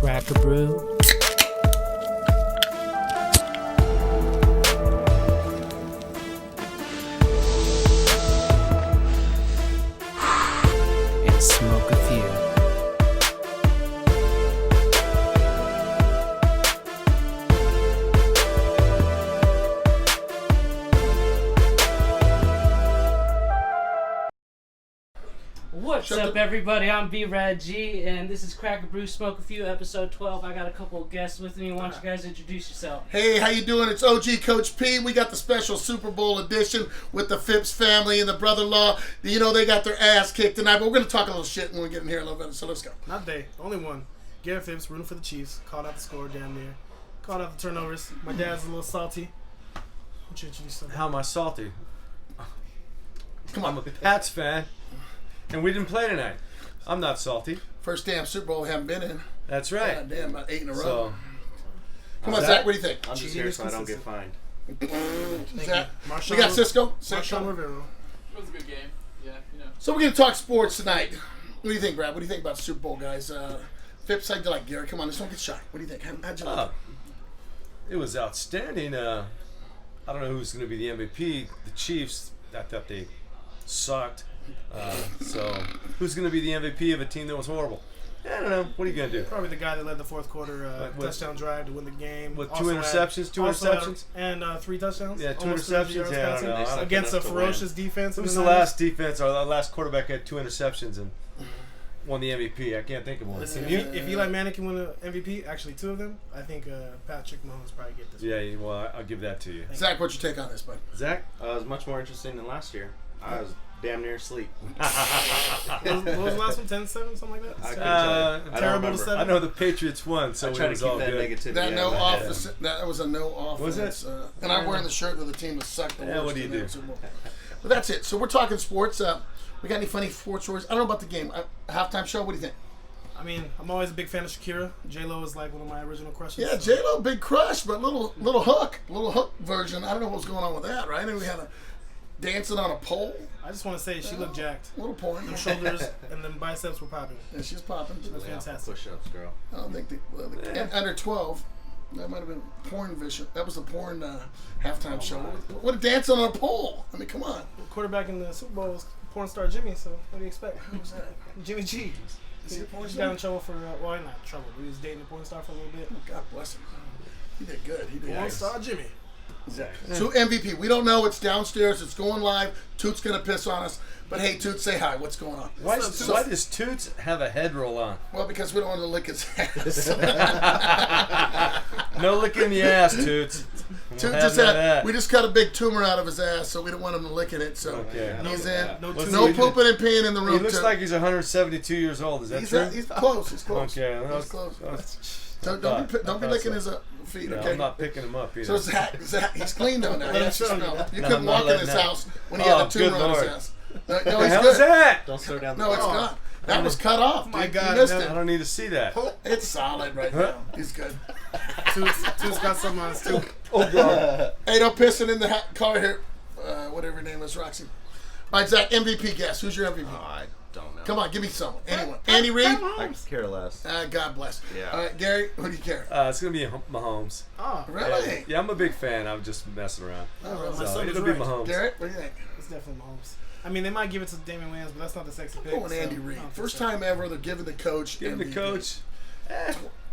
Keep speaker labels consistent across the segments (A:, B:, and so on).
A: Crack a brew. And smoke a few.
B: What's up, everybody? I'm B-Rad G, and this is Crack a Brew, Smoke a Few, episode 12. I got a couple of guests with me. Why don't you guys introduce yourself?
C: Hey, how you doing? It's OG Coach P. We got the special Super Bowl edition with the Phipps family and the brother-in-law. You know, they got their ass kicked tonight, but we're going to talk a little shit when we get in here a little bit, so let's go.
D: Not they. Only one. Garrett Phipps, rooting for the Chiefs. Called out the score damn near. Called out the turnovers. My dad's a little salty. Why don't you introduce something?
E: How am I salty?
C: Come on.
E: I'm a Pats fan, and we didn't play tonight. I'm not salty.
C: First damn Super Bowl we haven't been in.
E: That's right.
C: God damn, about 8 in a row.
E: So,
C: Come on, Zach, what do you think?
F: I'm just here so I don't get fined.
C: Zach,
D: Marshawn
C: we got Cisco.
D: Marshawn Rivera.
G: It was a good game. Yeah, you know.
C: So we're going to talk sports tonight. What do you think, Brad? What do you think about the Super Bowl, guys? Phipps, how'd you like, Gary? Come on, let's don't get shy. What do you think? How'd you like it?
E: it was outstanding. I don't know who's going to be the MVP. The Chiefs, I thought they sucked. So, who's going to be the MVP of a team that was horrible? I don't know. What are you going to do?
D: Probably the guy that led the fourth quarter
E: With-
D: touchdown drive to win the game.
E: With
D: Also
E: two
D: had-
E: interceptions? Two
D: also had-
E: interceptions?
D: And 3 touchdowns?
E: Yeah, two
D: Almost 300
E: interceptions?
D: yards
E: Yeah, I don't
D: passing.
E: know. I don't
D: Against a
F: enough to win.
D: ferocious defense.
E: Who's
D: in
E: the
D: Niners.
E: last defense or the last quarterback had 2 interceptions and won the MVP? I can't think of one.
D: Listen, if Eli Manning can win an MVP, actually 2 of them, I think Patrick Mahomes probably get this one.
E: Yeah, well, I'll give that to you.
C: Zach, what's your take on this, bud?
E: Zach?
F: It was much more interesting than last year. I was damn near asleep.
D: What was the last one? 10-7, something like that?
F: I couldn't tell you. I don't
D: terrible to
F: remember.
D: set.
E: I know the Patriots won, so
F: I
E: it
F: try to
E: was
F: keep
E: all
F: that
E: good.
F: negativity.
C: That
F: out
C: no
F: of my head.
C: offense. That was a no offense.
E: Was it?
C: And I'm wearing the shirt of the team that sucked the
E: Yeah,
C: worst
E: what do you
C: in the
E: do?
C: Super Bowl. But that's it. So we're talking sports. We got any funny sports stories? I don't know about the game. Halftime show. What do you think?
D: I mean, I'm always a big fan of Shakira. J-Lo is like one of my original crushes.
C: Yeah,
D: so-
C: J-Lo, big crush, but little hook version. I don't know what's going on with that, right? And we had a dancing on a pole.
D: I just want to say she looked jacked.
C: Little porn.
D: Them shoulders and them biceps were popping.
C: Yeah, she's popping.
D: That's
F: Yeah,
D: fantastic.
F: push-ups, girl.
C: I don't think and under 12. That might have been porn vision. That was the porn halftime show. What a dancing on a pole. I mean, come on.
D: Quarterback in the Super Bowl was porn star Jimmy, so what do you expect?
C: Who's that?
D: Jimmy G.
C: Is he a porn
D: He
C: star?
D: got in trouble for, well, not trouble, but he was dating a porn star for a little bit.
C: God bless him. He did good. He did
D: Porn
C: good.
D: star Jimmy.
C: So MVP, we don't know. It's downstairs. It's going live. Toot's gonna piss on us. But hey, Toot, say hi. What's going on?
E: Why
C: So-
E: does Toots have a head roll on?
C: Well, because we don't want to lick his ass.
E: No licking the ass, Toots.
C: Toot
E: We'll
C: just
E: have none of
C: had.
E: that.
C: We just cut a big tumor out of his ass, so we don't want him licking it. So
E: Okay.
C: he's in.
D: No
E: What's
D: tumor.
C: No
E: he-
C: pooping and peeing in the
E: He
C: room.
E: looks
C: Toot.
E: like he's 172 years old. Is that
C: he's,
E: true?
C: he's close. He's close.
E: Okay,
C: He's
E: that's-
C: close.
E: that's-
C: Don't be
E: I thought
C: licking
E: so.
C: his feet.
E: Yeah,
C: Okay.
E: I'm not picking him up either.
C: So Zach, he's clean though now.
D: Let him
C: Yes, you
D: show
C: smell
D: you.
C: it. You
E: No,
C: couldn't
E: I'm not
C: walk in
E: letting
C: his
E: that.
C: house when he had
E: Oh,
C: the tumor
E: good
C: on his
E: Lord.
C: ass. No,
E: What the
C: he's
E: hell
C: good.
E: is that?
F: Don't slow down.
C: No, it's
D: Oh.
C: gone. That was cut off.
D: My
C: dude.
D: God,
C: you missed
D: no.
E: I
C: it.
E: don't need to see that.
C: It's solid right now. He's good.
D: Toots got some on his too.
C: Hey, don't piss it in the car here. Whatever your name is, Roxy. All right, Zach, MVP guess. Who's your MVP?
F: I don't know.
C: Come on, give me someone. Anyone. Andy Reid?
F: I care less.
C: God bless.
F: Yeah.
C: All right, Gary, who do you care?
E: It's gonna be Mahomes.
D: Oh,
C: Really?
E: Yeah, I'm a big fan. I'm just messing around.
C: Oh,
D: my
E: So
D: son was
E: it'll be
D: right.
E: Mahomes.
C: Garrett, what do you think?
D: it's definitely Mahomes. I mean, they might give it to Damian Williams, but that's not the sexy pick.
C: Going
D: so
C: Andy
D: I
C: Reid.
D: don't think
C: First
D: so.
C: time ever they're giving the coach
E: Give the
C: MVP.
E: coach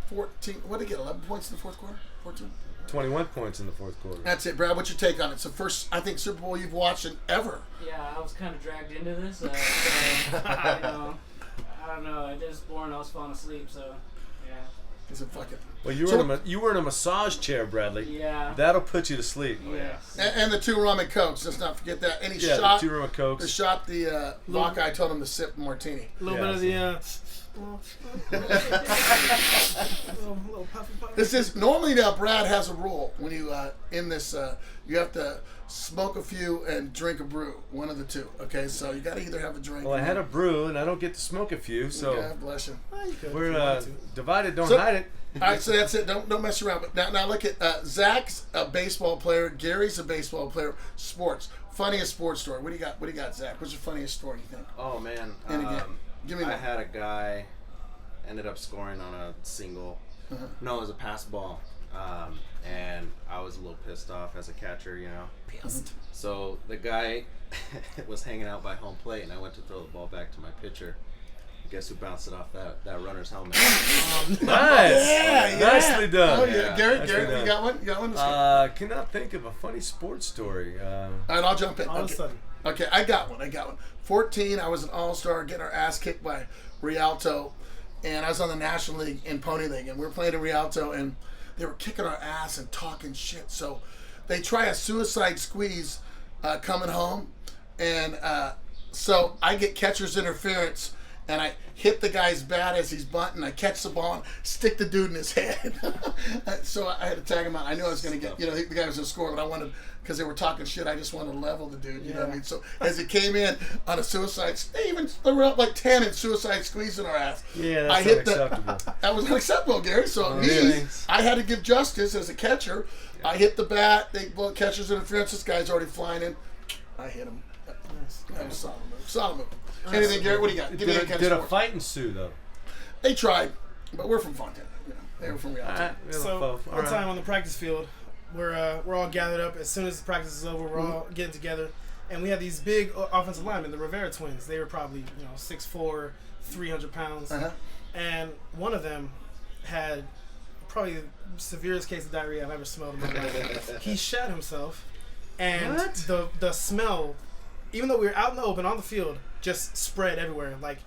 C: 14. What did he get? 11 points in the fourth quarter? 14?
E: 21 points in the fourth quarter.
C: That's it, Brad. What's your take on it? It's the first, I think, Super Bowl you've watched in ever.
B: Yeah, I was kind of dragged into this. So, I don't know. It is boring. I was falling asleep, so yeah.
C: Is it fucking?
E: Well, you were in a massage chair, Bradley.
B: Yeah.
E: That'll put you to sleep.
B: Yes.
C: And the 2 rum and cokes. Let's not forget that. And he
E: Yeah,
C: shot
E: the 2 rum of cokes.
C: the vodka. I told him to sip martini.
D: A little
E: Yeah,
D: bit of the little puffy puffy.
C: This is normally now. Brad has a rule when you in this. You have to smoke a few and drink a brew. One of the two. Okay, so you got to either have a drink.
E: Well, I had a brew, and I don't get to smoke a few, so
C: God bless you.
E: we're divided. Don't
C: So-
E: hide it.
C: All right, so that's it. Don't mess around. But now look at Zach's a baseball player. Gary's a baseball player. Sports. Funniest sports story. What do you got? What do you got, Zach? What's your funniest story? You think?
F: Oh man.
C: And again, give me
F: I
C: one.
F: had a guy ended up scoring on a single.
C: Uh-huh.
F: No, it was a pass ball. And I was a little pissed off as a catcher, you know.
C: Pissed.
F: So the guy was hanging out by home plate, and I went to throw the ball back to my pitcher. Guess who bounced it off that runner's helmet?
E: Nice.
C: Yeah,
E: Nicely done.
C: Oh, yeah. Garrett,
E: Nicely done.
C: you got one? You got one?
E: Cannot think of a funny sports story.
C: All right, I'll jump in.
D: All of a
C: Okay.
D: sudden.
C: Okay, I got one. 14, I was an all-star, getting our ass kicked by Rialto, and I was on the National League in Pony League, and we were playing in Rialto, and they were kicking our ass and talking shit. So they try a suicide squeeze coming home, and so I get catcher's interference, and I hit the guy's bat as he's bunting. I catch the ball and stick the dude in his head. So I had to tag him out. I knew I was going to get, the guy was going to score, but I wanted, because they were talking shit, I just wanted to level the dude, you know what I mean? So as it came in on a suicide, they were up like 10 and suicide squeezing our ass.
E: Yeah, that's
C: I hit
E: unacceptable.
C: That was unacceptable, Gary. So
E: really?
C: I had to give justice as a catcher. I hit the bat. They blow catcher's interference. This guy's already flying in. I hit him. That was a solid move. Solid move. Anything, Gary? What do you got? Give me any kind
E: Did
C: of
E: a
C: sport.
E: fight ensue, though?
C: They tried, but we're from Fontana. They were from Rialto.
D: So one time on the practice field, we're all gathered up. As soon as the practice is over, we're all getting together, and we had these big offensive linemen, the Rivera twins. They were probably 6'4", 300 pounds, and one of them had probably the severest case of diarrhea I've ever smelled in my life. He shat himself, and the smell, even though we were out in the open on the field, just spread everywhere, like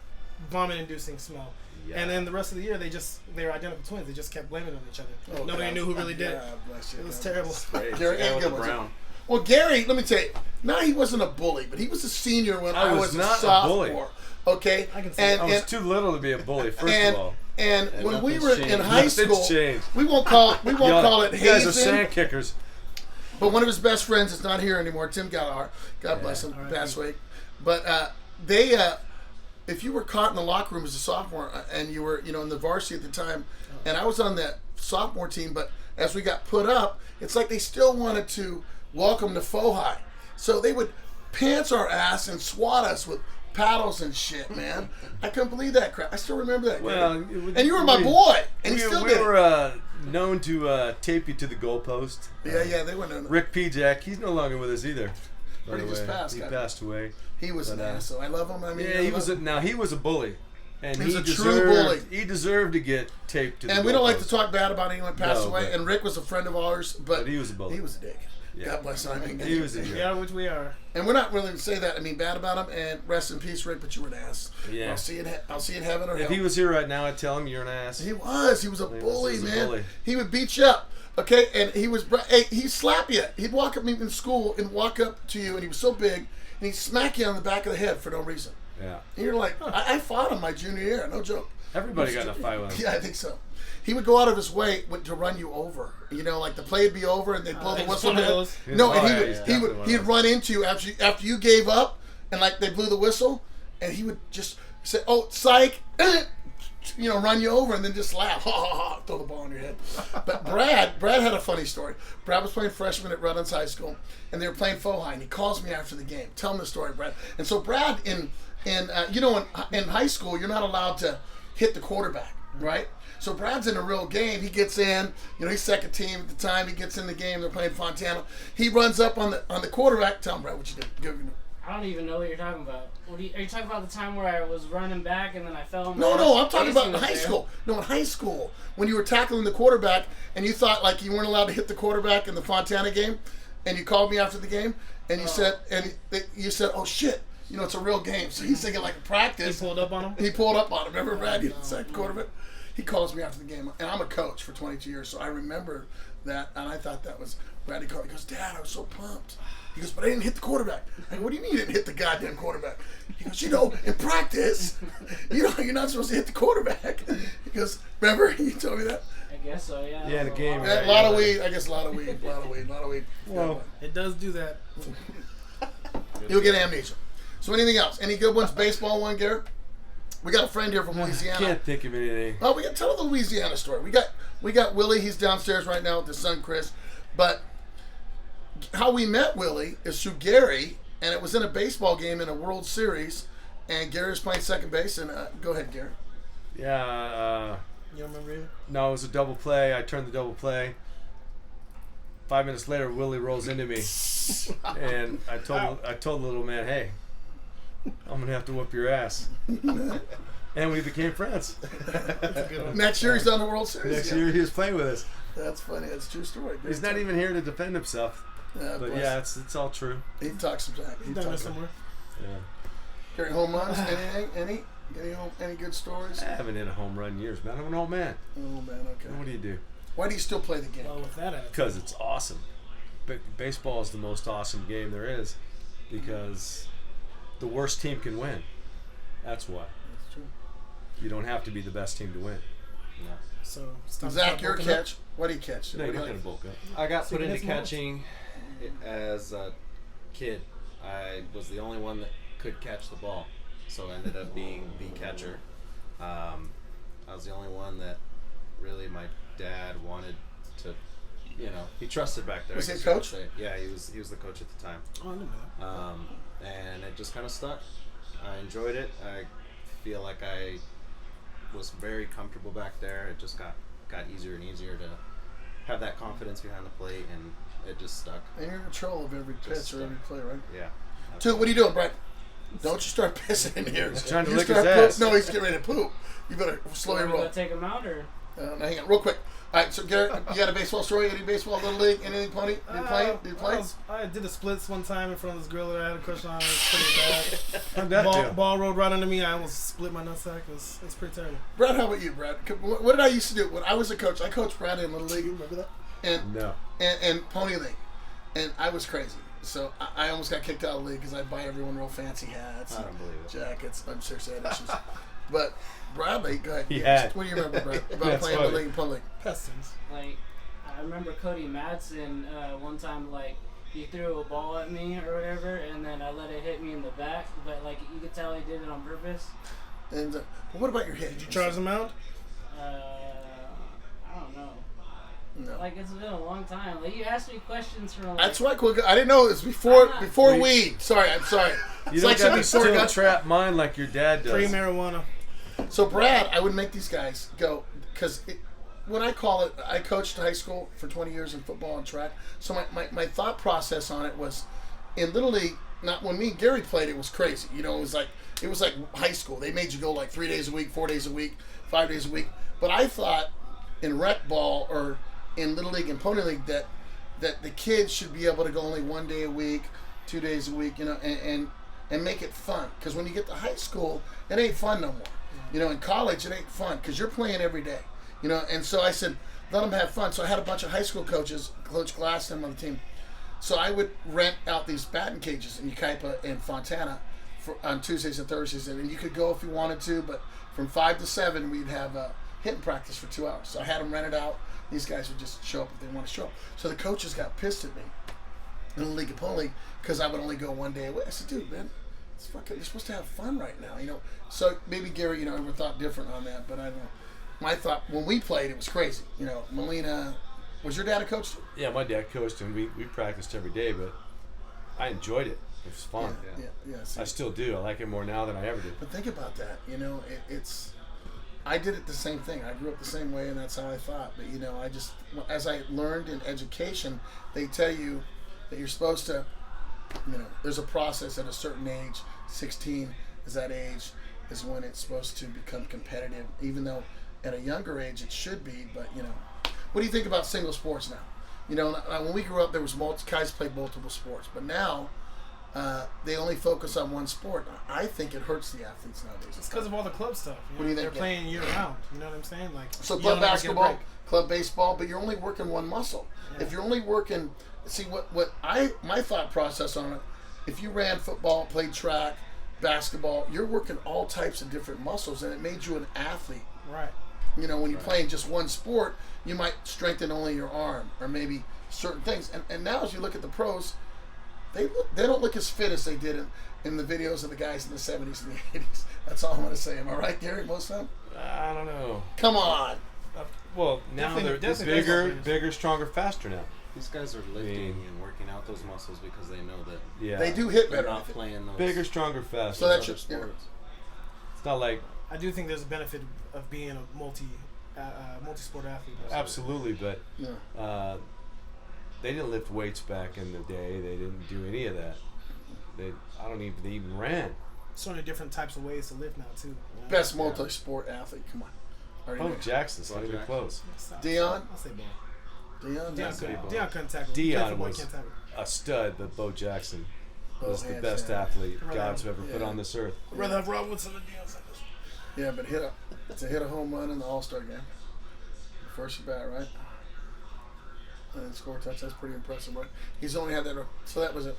D: vomit-inducing smell. Yeah. And then the rest of the year, they were identical twins. They just kept blaming it on each other.
C: Oh,
D: Nobody knew who really did it.
C: God bless you.
D: It was terrible.
C: Gary,
F: Guy with
C: good
F: the
C: ones.
F: brown.
C: Well, Gary, let me tell you. Now he wasn't a bully, but he was a senior when I was
E: not
C: a
E: a
C: sophomore.
E: bully.
C: Okay,
D: I can see
C: and,
E: I was
C: and,
E: too little to be a bully, first
C: and,
E: of all.
C: and when we
F: nothing's
C: were in
F: changed.
C: hay
E: Nothing's
C: school,
E: changed.
C: we won't call it
E: You guys are
C: hazing.
E: sand kickers.
C: But one of his best friends is not here anymore, Tim Gallagher. God bless him, passed away. But if you were caught in the locker room as a sophomore and you were, in the varsity at the time, and I was on that sophomore team, but as we got put up, it's like they still wanted to welcome to Fohi. So they would pants our ass and swat us with paddles and shit, man. I couldn't believe that crap. I still remember that.
E: Well,
C: and you were my boy, and you still
E: we
C: did it.
E: were known to tape you to the goalpost.
C: Yeah, they were known.
E: Rick Pijak, he's no longer with us either. by
C: But he
E: the
C: just
E: way.
C: passed,
E: He
C: God.
E: passed away.
C: He was an asshole. I love him. I mean,
E: Yeah, he was. Now he was a bully, and
C: He was
E: he
C: a true
E: deserved.
C: bully.
E: He deserved to get taped to the
C: And we don't like to
E: goalpost.
C: talk bad about anyone passed
E: No,
C: away.
E: but-
C: And Rick was a friend of ours, but
E: he was a bully.
C: He was a dick.
E: Yeah.
C: God bless him. I mean,
E: He was a dick.
D: Yeah, which we are.
C: And we're not willing to say that. I mean, bad about him. And rest in peace, Rick. But you were an ass.
E: Yeah.
C: I'll see you in heaven or
E: If
C: hell.
E: he was here right now, I'd tell him you're an ass.
C: He was a bully,
E: he was a
C: man.
E: bully.
C: He would beat you up. Okay, and he'd slap you. He'd walk up in school and walk up to you, and he was so big, and he'd smack you on the back of the head for no reason.
E: Yeah.
C: And you're like, I fought him my junior year, no joke.
E: Everybody got in a fight with him.
C: Yeah, I think so. He would go out of his way to run you over. You know, like the play would be over, and they'd blow the
D: He's
C: whistle.
D: one of those.
C: No, and
E: Oh,
C: he
E: yeah,
C: would
E: he's
C: he
E: definitely
C: would
E: one
C: he'd
E: of
C: run into you after you gave up, and like they blew the whistle, and he would just say, "Oh, psych." You know, run you over and then just laugh, ha ha ha, throw the ball on your head. But Brad had a funny story. Brad was playing freshman at Redlands High School, and they were playing Fohi, and he calls me after the game. Tell him the story, Brad. And so Brad, in high school, you're not allowed to hit the quarterback, right? So Brad's in a real game. He gets in, he's second team at the time. He gets in the game. They're playing Fontana. He runs up on the quarterback. Tell him, Brad, what you did.
B: I don't even know what you're talking about. Are you talking about the time where I was running back and then I fell on my
C: No, I'm talking
B: face
C: about
B: in
C: in
B: the
C: high
B: field?
C: school. No, in high school, when you were tackling the quarterback and you thought like you weren't allowed to hit the quarterback in the Fontana game, and you called me after the game, and you said, "Oh shit, it's a real game." So he's thinking like
D: He
C: practice.
D: pulled up on him.
C: He pulled up on him. Remember, Brad? He said quarterback. He calls me after the game, and I'm a coach for 22 years, so I remember that, and I thought that was Brad. He called. He goes, "Dad, I was so pumped." He goes, "But I didn't hit the quarterback." I go, "What do you mean you didn't hit the goddamn quarterback?" He goes, "In practice, you're not supposed to hit the quarterback." He goes, "Remember?" He told me that.
B: I guess so, yeah.
E: Yeah, the game.
C: A lot of weed. I guess a lot of weed.
E: Well,
D: It does do that.
C: You'll get amnesia. So anything else? Any good ones? Baseball one, Garrett? We got a friend here from Louisiana.
E: can't think of anything.
C: Oh, we got tell the Louisiana story. We got Willie. He's downstairs right now with his son Chris. But how we met Willie is through Gary, and it was in a baseball game in a World Series, and Gary was playing second base. And go ahead, Gary.
E: Yeah.
D: You don't remember either?
E: No, it was a double play. I turned the double play. 5 minutes later, Willie rolls into me, and I told the little man, "Hey, I'm gonna have to whoop your ass." And we became friends.
D: That's a good one.
C: Next year he's on the World Series.
E: Next
C: again.
E: year, he was playing with us.
C: That's funny. That's a true story.
E: He's not even here to defend himself.
C: Yeah,
E: But
C: bless.
E: yeah, it's all true.
C: He talks some jack. He
D: He's down there
C: talks
D: somewhere.
E: Yeah.
C: Gary, home runs? Any good stories?
E: I haven't hit a home run in years, man. I'm an old man.
C: Oh man, okay.
E: What do you do?
C: Why do you still play the game?
D: Well, with that attitude.
E: Because it's awesome. Baseball is the most awesome game there is, because the worst team can win. That's why.
C: That's true.
E: You don't have to be the best team to win.
D: So, it's time to
C: Zach,
D: start
C: your
D: bulking up.
C: catch. What do you catch?
E: No,
C: What
E: you're
C: do
E: not
C: you
E: going to bulk up.
F: I got
D: So
F: put
D: you
F: into
D: got some
F: catching as a kid. I was the only one that could catch the ball, so I ended up being the catcher. I was the only one that really my dad wanted to, he trusted back there.
C: Was
F: I
C: he
F: guess
C: a
F: you could
C: coach?
F: say. Yeah, he was the coach at the time.
D: Oh, I didn't know that.
F: And it just kind of stuck. I enjoyed it. I feel like I was very comfortable back there. It just got easier and easier to have that confidence behind the plate, and it just stuck.
C: And you're in control of every pitch
F: Just,
C: or every play, right?
F: Yeah.
C: Two, what are you doing, Brett? Don't you start pissing in here.
E: He's trying to
C: You
E: lick his
C: start
E: ass.
C: No, he's getting ready to poop. You better slow your
B: Are we
C: roll.
B: gonna take him out or?
C: Now hang on, real quick. All right, so Garrett, you got a baseball story? Any baseball, little league, anything, Pony? Did you play? Did you play?
D: I did the splits one time in front of this girl that I had a crush on. It was pretty bad.
E: How'd that do?
D: Ball rolled right under me. I almost split my nutsack. It's pretty terrible.
C: Brad, how about you, Brad? What did I used to do when I was a coach? I coached Brad in little league. Remember that? And
E: No.
C: and Pony League, and I was crazy. So I almost got kicked out of the league because I'd buy everyone real fancy hats,
F: I don't believe it.
C: jackets. I'm seriously had issues. But Bradley, go ahead.
E: He
C: Yeah,
E: had.
C: What do you remember, Brad, about
E: That's
C: playing
E: funny.
C: the league in public?
D: Pestins.
B: Like, I remember Cody Madsen one time, like, he threw a ball at me or whatever, and then I let it hit me in the back, but, like, you could tell he did it on purpose.
C: And but what about your hit?
D: Did you charge them out?
B: I don't know.
C: No.
B: Like, it's been a long time. Like, you asked me questions from, like,
C: That's right, quick. I didn't know it was before
B: I'm not-
C: before weed. Sorry, I'm sorry.
E: You
C: It's
E: don't
C: like
E: got
C: somebody
E: to steal
C: poured
E: a
C: out.
E: trap mine like your dad does.
D: Pre-marijuana.
C: So Brad, I would make these guys go because when I call it, I coached high school for 20 years in football and track. So my thought process on it was, in Little League, not when me and Gary played, it was crazy. You know, it was like high school. They made you go like 3 days a week, 4 days a week, 5 days a week. But I thought in rec ball or in Little League and Pony League that the kids should be able to go only 1 day a week, 2 days a week, you know, and make it fun. Because when you get to high school, it ain't fun no more. You know, in college, it ain't fun because you're playing every day. You know, and so I said, let them have fun. So I had a bunch of high school coaches, Coach Glasston on the team. So I would rent out these batting cages in Yucaipa and Fontana on Tuesdays and Thursdays. And you could go if you wanted to, but from 5 to 7, we'd have a hitting practice for 2 hours. So I had them rented out. These guys would just show up if they want to show up. So the coaches got pissed at me in the League of Pony League because I would only go 1 day away. I said, dude, man, it's fucking, you're supposed to have fun right now, you know. So maybe Gary, you know, ever thought different on that, but I don't know. My thought when we played, it was crazy. You know, Molina, was your dad a coach?
E: Yeah, my dad coached and we practiced every day, but I enjoyed it. It was fun.
C: Yeah. See,
E: I still do. I like it more now than I ever did.
C: but think about that. You know, it's. I did it the same thing. I grew up the same way, and that's how I thought. But you know, I just, as I learned in education, they tell you that you're supposed to, you know, there's a process at a certain age. 16 is that age, is when it's supposed to become competitive. Even though at a younger age it should be, but you know, what do you think about single sports now? You know, when we grew up, there was guys played multiple sports, but now they only focus on one sport. I think it hurts the athletes nowadays.
D: It's because of all the club stuff.
C: What do you think,
D: They're
C: yeah?
D: playing year round. You know what I'm saying? Like
C: So
D: you
C: club
D: don't ever get a
C: basketball,
D: break.
C: club baseball, but you're only working one muscle.
D: Yeah.
C: If you're only working, see my thought process on it. If you ran football, played track, basketball, you're working all types of different muscles, and it made you an athlete.
D: Right.
C: You know, when you're playing just one sport, you might strengthen only your arm or maybe certain things. And now as you look at the pros, they don't look as fit as they did in the videos of the guys in the 70s and the 80s. That's all I'm going to say. Am I right, Gary? Most of them?
E: I don't know.
C: Come on.
E: Well, now
D: Definitely-
E: they're
D: definitely
E: bigger,
D: baseball
E: bigger, stronger, faster now.
F: These guys are lifting and working out those muscles because they know that
E: Yeah.
C: They do hit
F: they're
C: better. I
F: not
C: think.
F: playing those
E: Bigger, stronger, faster.
C: So that
F: other
C: should- yeah.
F: sports.
E: It's not like
D: I do think there's a benefit of being a multi-sport athlete.
E: Absolutely, but
C: Yeah.
E: they didn't lift weights back in the day. They didn't do any of that. They even ran.
D: So many different types of ways to lift now too.
C: Best multi-sport athlete. Come on. Already
E: Bo
C: there.
E: Jackson's not even close.
C: Dion?
D: I'll say Bo.
C: Dion.
D: Dion couldn't tackle.
E: Dion
D: Can't
E: was
D: tackle.
E: a stud, but Bo Jackson was the
C: hands
E: best
C: down.
E: athlete
D: Right.
E: God's ever put
C: Yeah.
E: on this earth.
D: I'd rather have Rob Woodson than Dion Sanders.
C: Yeah, but hit a home run in the All-Star game. First at bat, right? And then score a touch. That's pretty impressive, right? He's only had that. So that was it.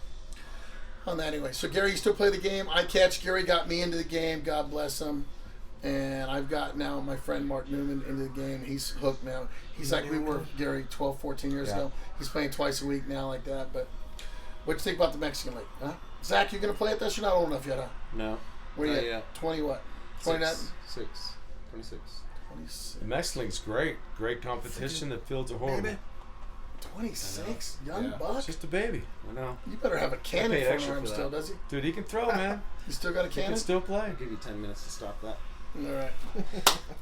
C: On that anyway. So Gary, you still play the game. I catch. Gary got me into the game. God bless him. And I've got now my friend Mark Newman into the game. He's hooked now. He's like we were, Gary, 12, 14 years
E: Yeah.
C: ago. He's playing twice a week now like that. But what do you think about the Mexican League? Huh? Zach, you going to play at this? You're not old enough yet, huh?
F: No.
C: Where you
F: Not
C: at?
F: yet.
C: 20 what? 29?
F: 26.
C: 26.
E: The Mexican League's great competition. The fields are horrible.
C: Baby. 26? Young
F: Yeah.
C: buck?
E: It's just a baby,
F: I know.
C: You better have a cannon
F: paid
C: for an
F: extra
C: arm
F: for that.
C: still, does he?
E: dude. He can throw, man.
C: You still got a
E: He
C: cannon?
E: can still play.
F: I'll give you 10 minutes to stop that.
C: All right. All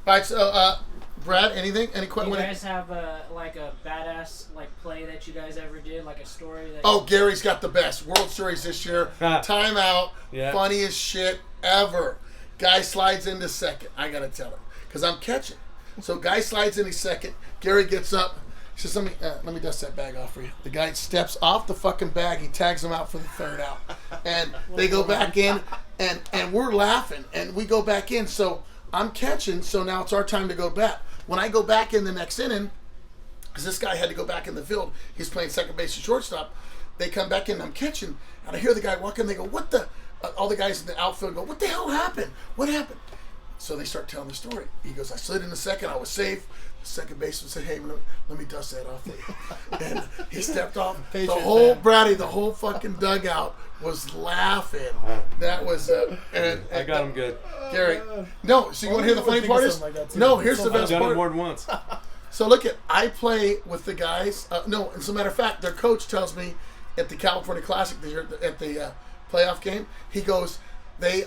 C: right, so, Brad, anything? Any
B: Do
C: questions?
B: you guys have like a badass like play that you guys ever did, like a story that?
C: Oh, Gary's got the best. World Series this year. Timeout.
E: Yeah.
C: Funniest shit ever. Guy slides into second. I got to tell it. Because I'm catching. So, guy slides into second. Gary gets up. He says, let me dust that bag off for you. The guy steps off the fucking bag. He tags him out for the third out. And they go back in, and we're laughing. And we go back in. So I'm catching. So now it's our time to go back. When I go back in the next inning, because this guy had to go back in the field. He's playing second base and shortstop. They come back in, and I'm catching. And I hear the guy walking. They go, what the? All the guys in the outfield go, what the hell happened? What happened? So they start telling the story. He goes, I slid in the second. I was safe. The second baseman said, hey, let me dust that off for you. And he stepped off. The whole, Brady, the whole fucking dugout was laughing. That was,
E: I got him good.
C: Gary. No, so you want to hear the funny
D: think of
C: part is?
D: something like that too.
C: No, here's the
E: I've
C: best
E: done it
C: part.
E: more than once.
C: So look at, I play with the guys. No, as a matter of fact, their coach tells me at the California Classic this year, at the playoff game, he goes, they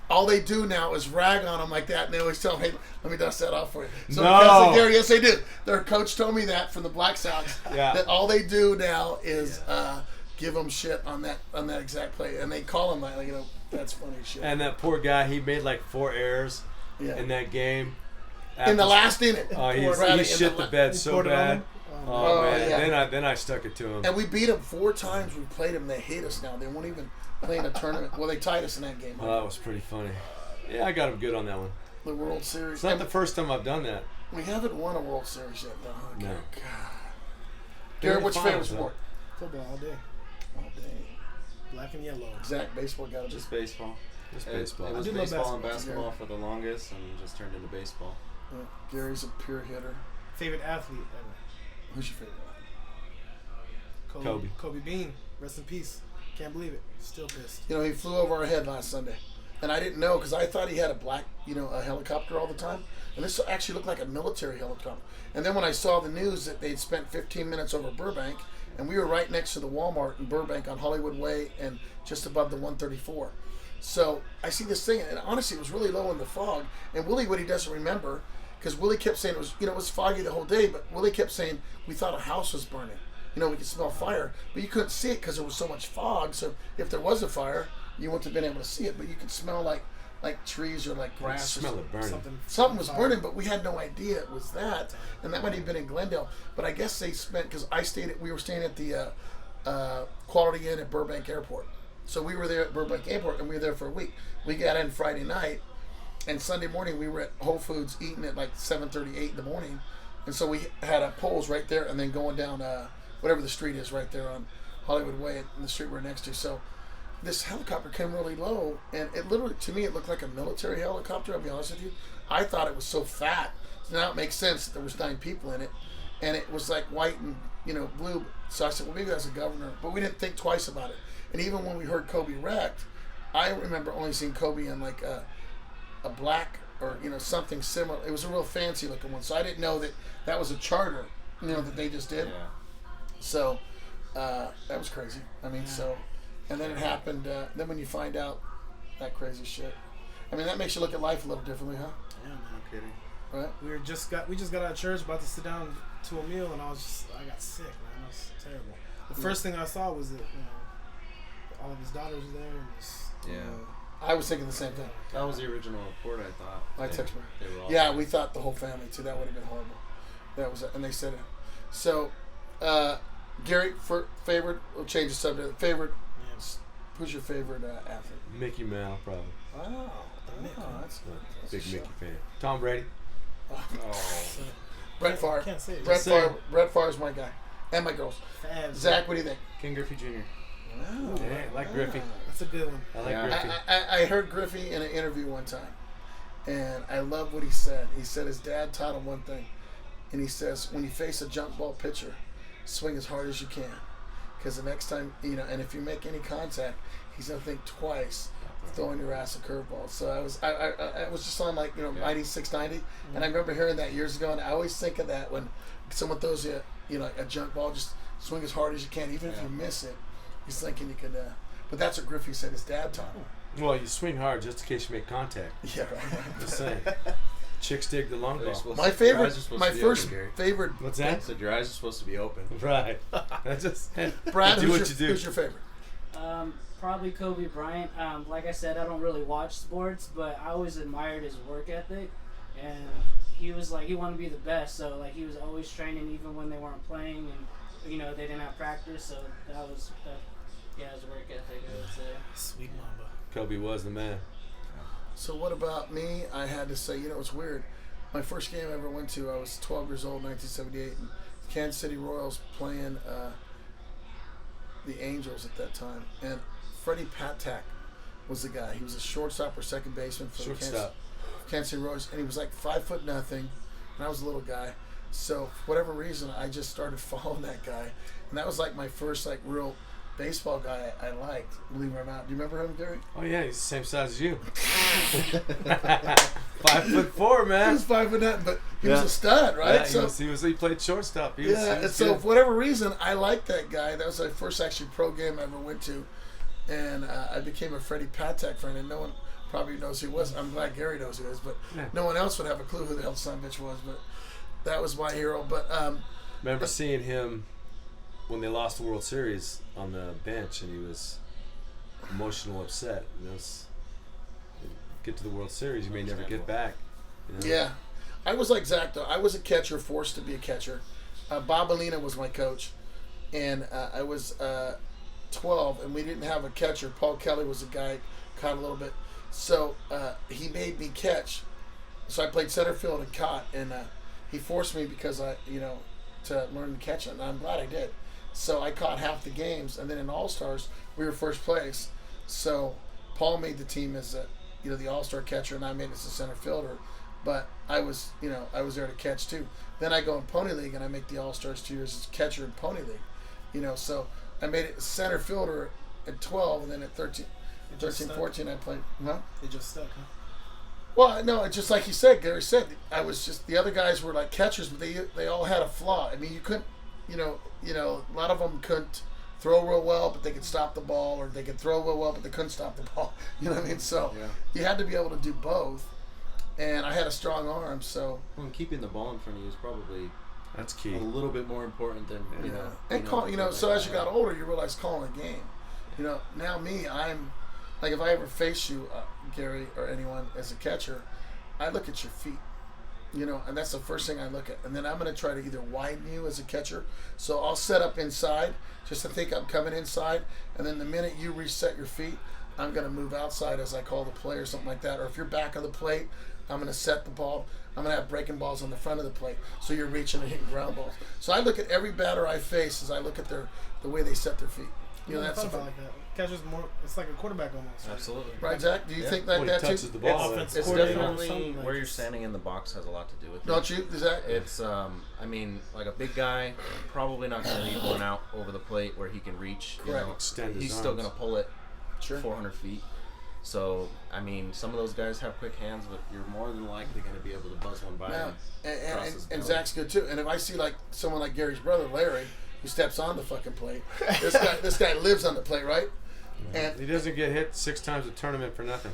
C: all they do now is rag on them like that, and they always tell me, hey, let me dust that off for you. So
E: No.
C: because of Gary, yes they do. Their coach told me that from the Black Sox,
E: Yeah.
C: that all they do now is give them shit on that exact play, and they call him like, that's funny shit.
E: And that poor guy, he made like 4 errors
C: Yeah.
E: in that game.
C: In the last inning.
E: Oh,
C: Brady,
E: he
C: in
E: shit the bed so
D: poured it on
E: bad.
D: him?
E: Oh,
C: Oh,
E: man.
C: yeah.
E: Then I stuck it to him.
C: And we beat them 4 times. We played them. They hate us now. They won't even play in a tournament. Well, they tied us in that game.
E: Oh, that was pretty funny. Yeah, I got him good on that one.
C: The World Series.
E: It's not
C: And
E: the first time I've done that.
C: we haven't won a World Series yet, though. huh,
E: No.
C: Gary? God.
E: They're
C: Gary,
E: in
C: what's your favorite
E: finals, though.
C: sport?
D: Football all day.
C: Oh, dang.
D: Black and yellow.
C: Zach, baseball got to
F: Just baseball.
E: Just
F: It
E: baseball.
F: was
D: I do love
F: baseball and
D: basketball.
F: basketball for the longest, and just turned into baseball.
C: Gary's a pure hitter.
D: Favorite athlete ever.
C: Who's your favorite?
E: Kobe.
D: Kobe Bean. Rest in peace. Can't believe it. Still pissed.
C: He flew over our head last Sunday. And I didn't know because I thought he had a black, a helicopter all the time. And this actually looked like a military helicopter. And then when I saw the news that they'd spent 15 minutes over Burbank, and we were right next to the Walmart in Burbank on Hollywood Way and just above the 134. So I see this thing, and honestly, it was really low in the fog. And Willie, what he doesn't remember, because Willie kept saying it was foggy the whole day, but Willie kept saying we thought a house was burning. We could smell fire, but you couldn't see it because there was so much fog. So if there was a fire, you wouldn't have been able to see it, but you could smell like trees or like grass.
E: Smell it burning.
C: Something was burning, but we had no idea it was that, and that might have been in Glendale. But I guess they spent because we were staying at the Quality Inn at Burbank Airport, so we were there at Burbank Airport, and we were there for a week. We got in Friday night, and Sunday morning we were at Whole Foods eating at like 7:38 in the morning, and so we had a Poles right there, and then going down whatever the street is right there on Hollywood Way, in the street we're next to. So this helicopter came really low, and it literally, to me, it looked like a military helicopter. I'll be honest with you. I thought it was so fat. So now it makes sense that there was 9 people in it, and it was like white and blue. So I said, well, maybe that's a governor, but we didn't think twice about it. And even when we heard Kobe wrecked, I remember only seeing Kobe in like a black or something similar. It was a real fancy looking one, so I didn't know that was a charter, that they just did.
F: Yeah.
C: So that was crazy. I mean, so, and then it happened. Then when you find out that crazy shit, I mean, that makes you look at life a little differently, huh?
D: Yeah, man.
F: No kidding.
C: Right?
D: We just got out of church, about to sit down to a meal, and I got sick, man. It was terrible. The first thing I saw was that all of his daughters were there, and just,
F: Yeah.
C: I was thinking the same thing.
F: That was the original report, I thought.
C: I text her.
F: They were all
C: Yeah, we thought the whole family too. That would have been horrible. That was, and they said it. So, Gary, for favorite. We'll change the subject. Favorite.
D: yeah.
C: Who's your favorite athlete?
E: Mickey Mantle, probably.
C: Wow,
D: Mick, huh?
C: that's good. That's
E: Big
C: a
E: Mickey
C: shout.
E: fan. Tom Brady.
F: Oh.
C: Brett Favre.
D: Can't say it.
C: Brett
D: Just
E: say
C: Favre.
E: it.
C: Brett Favre's my guy, and my girls.
D: Fab.
C: Zach, what do you think?
F: King Griffey Jr.
C: Wow.
E: Yeah, I like Griffey.
D: That's a good one.
E: I like
F: Yeah.
E: Griffey.
C: I heard Griffey in an interview one time, and I love what he said. He said his dad taught him one thing, and he says, when you face a jump ball pitcher, swing as hard as you can, because the next time, and if you make any contact, he's gonna think twice throwing your ass a curveball. So I was just on 96, 90, and I remember hearing that years ago, and I always think of that when someone throws you, a junk ball, just swing as hard as you can, even if you miss it. He's thinking you could. But that's what Griffey said his dad taught him.
E: Well, you swing hard just in case you make contact.
C: Yeah, right.
E: Just saying. Chicks dig the long
F: You're
E: ball.
F: supposed
C: My
F: to- your
C: favorite,
F: eyes are supposed
C: my
F: to be
C: first
F: open, Gary.
C: favorite.
E: What's
F: I
E: that?
F: said your eyes are supposed to be open.
E: Right. That's just
C: Brad,
E: do
C: who's
E: what
C: your,
E: you do.
C: who's your favorite?
B: Probably Kobe Bryant. Like I said, I don't really watch sports, but I always admired his work ethic, and he was he wanted to be the best. So he was always training, even when they weren't playing, and they didn't have practice. So that was his work ethic, I would say.
D: Sweet Mamba.
E: Kobe was the man.
C: So what about me? I had to say, it's weird. My first game I ever went to, I was 12 years old, 1978, and Kansas City Royals playing the Angels at that time, and Freddie Patak was the guy. He was a shortstop or second baseman for the Kansas City Royals, and he was 5'0", and I was a little guy. So for whatever reason, I just started following that guy, and that was my first real baseball guy I liked. Believe it or not, do you remember him, Gary?
E: Oh yeah, he's the same size as you. 5'4",
C: He
E: man.
C: was 5'9", but he was a stud, right?
E: Yeah, he played shortstop. He was
C: And so
E: good.
C: for whatever reason, I liked that guy. That was my first actually pro game I ever went to, and I became a Freddie Patak fan, and no one probably knows who he was. I'm glad Gary knows who he is, but no one else would have a clue who the hell the son of a bitch was. But that was my hero. But
E: Remember seeing him when they lost the World Series on the bench, and he was emotional, upset. Get to the World Series, you may never get back.
C: yeah, I was like Zach though. I was a catcher, forced to be a catcher. Bob Alina was my coach, and I was 12, and we didn't have a catcher. Paul Kelly was a guy, caught a little bit, so he made me catch. So I played center field and caught, and he forced me because to learn to catch it, and I'm glad I did. So I caught half the games, and then in All Stars we were first place. So Paul made the team as the All-Star catcher, and I made it as a center fielder. But I was there to catch too. Then I go in Pony League, and I make the All-Stars 2 years as catcher in Pony League. So I made it center fielder at 12, and then at 13, 14, I played. Huh?
D: It just stuck, huh?
C: Well, no, it's just like you said, Gary said. I was just the other guys were like catchers, but they all had a flaw. I mean, you couldn't, a lot of them couldn't throw real well, but they could stop the ball, or they could throw real well, but they couldn't stop the ball. You know what I mean? So you had to be able to do both. And I had a strong arm, so.
F: Well, keeping the ball in front of you is probably
E: That's key.
F: a little bit more important than
C: And call, so as you got older, you realize calling a game. Now me, I'm like if I ever face you, Gary, or anyone as a catcher, I look at your feet. And that's the first thing I look at. And then I'm going to try to either widen you as a catcher. So I'll set up inside just to think I'm coming inside. And then the minute you reset your feet, I'm going to move outside as I call the play or something like that. Or if you're back of the plate, I'm going to set the ball. I'm going to have breaking balls on the front of the plate. So you're reaching and hitting ground balls. So I look at every batter I face as I look at the way they set their feet.
D: I
C: That's
D: thought about it like that. Catcher's more. It's like a quarterback almost.
F: Absolutely.
C: right, Zach? Do you think like
E: When
C: that
E: he touches
C: too?
E: the ball,
D: Offense
E: then-
F: It's
D: coordinator or
F: definitely
D: something like
F: where you're
D: this.
F: standing in the box has a lot to do with it.
C: Don't you, Zach?
F: It's like a big guy probably not going to leave one out over the plate where he can reach.
C: Correct.
E: Extend his
F: He's still
E: arms.
F: going to pull it
C: Sure.
F: 400 feet. So some of those guys have quick hands, but you're more than likely going to be able to buzz one by
C: Now,
F: him. Across his
C: and
F: belly.
C: Zach's good too. And if I see like someone like Gary's brother Larry, who steps on the fucking plate, this guy lives on the plate, right? And
E: He doesn't get hit 6 times a tournament for nothing.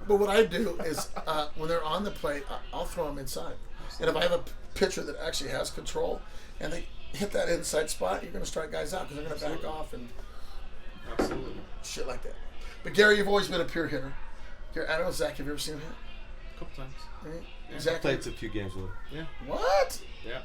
C: But what I do is when they're on the plate, I'll throw them inside. And if I have a pitcher that actually has control and they hit that inside spot, you're going to strike guys out because they're going to back off and
F: Absolutely.
C: shit like that. But Gary, you've always been a pure hitter. Gary, I don't know, Zach, have you ever seen him hit?
F: A couple times.
C: Right?
E: I
C: Zach,
E: played a few games with him.
F: Yeah.
C: what?
F: Yeah.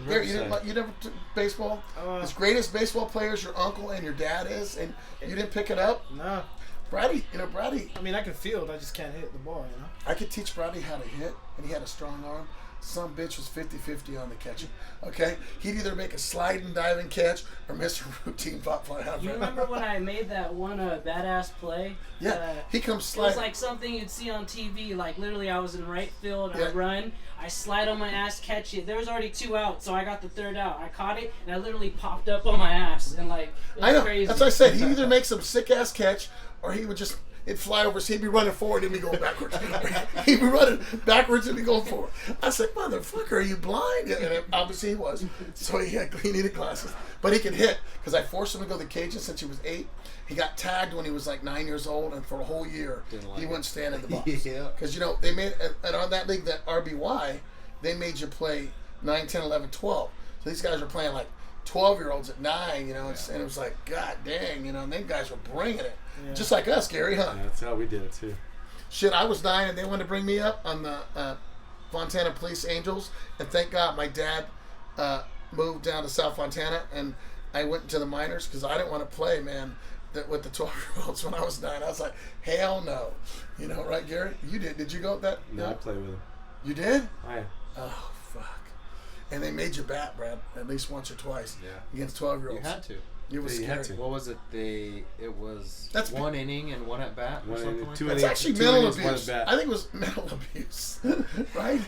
C: Gary, you never took baseball? As great as baseball players your uncle and your dad is, and you didn't pick it up?
D: No.
C: Brady,
D: I mean, I can field. I just can't hit the ball, you know?
C: I could teach Brady how to hit, and he had a strong arm. Some bitch was 50-50 on the catching. Okay? He'd either make a sliding diving catch or miss a routine pop fly out.
B: You remember when I made that one badass play?
C: Yeah, he comes
B: It was
C: sliding.
B: like something you'd see on TV. Like literally, I was in right field.
C: Yeah.
B: I run. I slide on my ass, catch it. There was already 2 out, so I got the 3rd out. I caught it, and I literally popped up on my ass, and like it was
C: I know.
B: crazy.
C: That's what I said. He either makes some sick ass catch, or he would just it'd fly over. So he'd be running forward and he'd be going backwards. He'd be running backwards and he'd be going forward. I said, "Motherfucker, are you blind?" And obviously he was. So he needed glasses, but he could hit because I forced him to go to the cages since he was 8. He got tagged when he was like 9 years old, and for a whole year
F: Didn't like
C: he
F: it.
C: wouldn't stand in the box.
F: Yeah.
C: Because they made and on that league, that RBY, they made you play 9, 10, 11, 12. So these guys were playing like 12-year-olds at 9, and it was like, God dang, and them guys were bringing it.
D: Yeah.
C: Just like us, Gary, huh?
E: Yeah, that's how we did it too.
C: Shit, I was 9, and they wanted to bring me up on the Fontana Police Angels, and thank God my dad moved down to South Fontana, and I went to the minors because I didn't want to play, man, with the 12-year-olds when I was 9. I was like, hell no. Right, Gary? You did. Did you go with that?
E: No, I played with him.
C: You did?
E: I
C: Oh, fuck. And they made you bat, Brad, at least once or twice
F: Yeah.
C: against
F: You
C: 12-year-olds.
F: had to.
C: It was
E: Yeah, you had
C: scary.
E: to.
F: What was it? It was
C: That's
F: one inning and one at bat or
E: One
F: something
E: inning,
F: like
E: two
F: that.
C: That's
E: innings,
C: actually
E: 2
C: mental
E: innings, one
C: abuse.
E: at bat.
C: I think it was mental abuse. Right?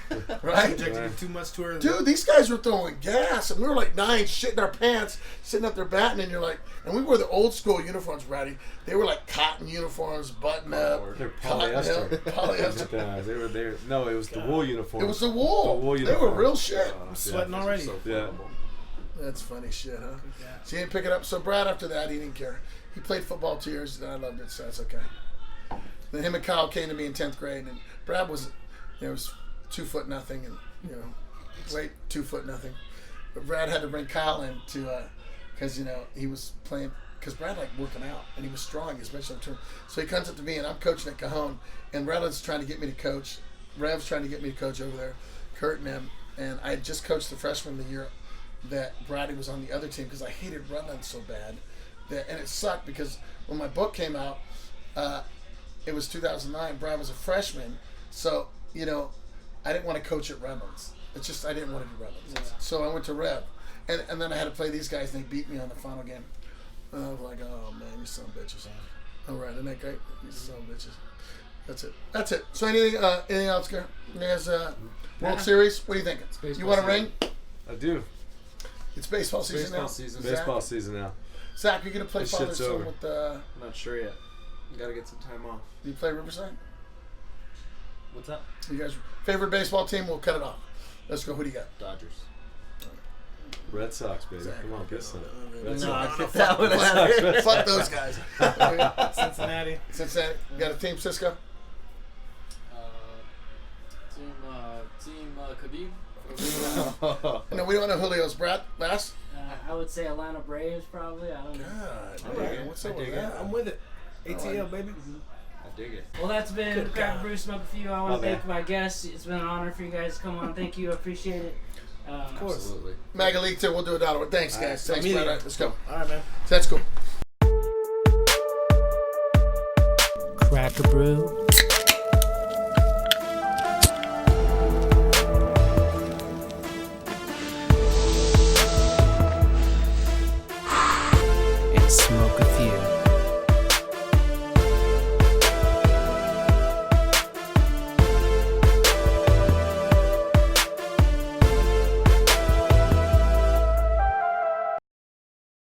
C: Right?
D: Injected too much to her.
C: Dude, these guys were throwing gas, and we were like 9, shitting our pants, sitting up there batting, and you're like, and we wore the old school uniforms, Brady. They were like cotton uniforms, button up.
E: They're
C: cotton
E: polyester.
C: polyester.
E: Yeah, they were there. No, it was the wool uniform.
C: It was the wool.
E: The wool
C: They were
E: uniform.
C: real shit.
D: Sweating already.
F: So
E: Yeah.
F: flammable.
C: That's funny shit, huh?
D: Yeah.
C: So he didn't pick it up. So Brad, after that, he didn't care. He played football 2 years, and I loved it, so that's okay. Then him and Kyle came to me in 10th grade, and Brad was 2 foot nothing, and weighed 2 foot nothing. But Brad had to bring Kyle in to, because he was playing, because Brad liked working out, and he was strong, especially on turn. So he comes up to me, and I'm coaching at Cajon, and Redland's trying to get me to coach. Rev's trying to get me to coach over there, Kurt and him, and I had just coached the freshman the year that Brady was on the other team because I hated Redland so bad. And it sucked because when my book came out, it was 2009. Brad was a freshman, so I didn't want to coach at Redlands. It's just I didn't want to do Redlands.
B: Yeah.
C: So I went to Rev, and then I had to play these guys, and they beat me on the final game. And I was like, oh man, you son of bitches. All right, isn't that great? You son of bitches. That's it. So anything else, Gary? There's World Series. What are you thinking?
F: baseball
C: You want a
F: season.
C: ring?
E: I do.
C: It's baseball season
F: Baseball
C: now.
F: season.
C: Zach?
E: Baseball season now.
C: Zach, you're gonna play
E: This
C: Father
E: shit's
C: Son
E: over.
C: with
F: I'm not sure yet. Got to get some time off.
C: you play Riverside?
F: What's up?
C: You guys favorite baseball team? We'll cut it off. Let's go. Who do you got?
F: Dodgers.
E: Red Sox, baby.
C: Zach,
E: Come on, get some. Red
C: No,
E: Sox.
C: get that one out of here. Fuck those guys. Okay.
D: Cincinnati.
C: Cincinnati. You got a team, Cisco?
G: Team Khabib.
C: No, we don't know Julio's. Brad, last?
B: I would say Atlanta Braves probably. I don't know.
C: God,
F: I dig
C: man,
F: it.
C: what's
F: I
C: up with
F: dig it.
C: that?
D: I'm with it. ATL, baby.
F: I dig it.
B: Well, that's been Crack Brew Smoke a Few. I want
E: Oh,
B: to thank
E: man.
B: my guests. It's been an honor for you guys to come on. Thank you. I appreciate it.
D: Of course.
F: Absolutely.
C: Magalita, we'll do $1. Thanks, guys. Thanks,
D: Immediate.
C: Brad. All right, let's go.
D: All right, man.
C: That's cool.
A: Crack a brew,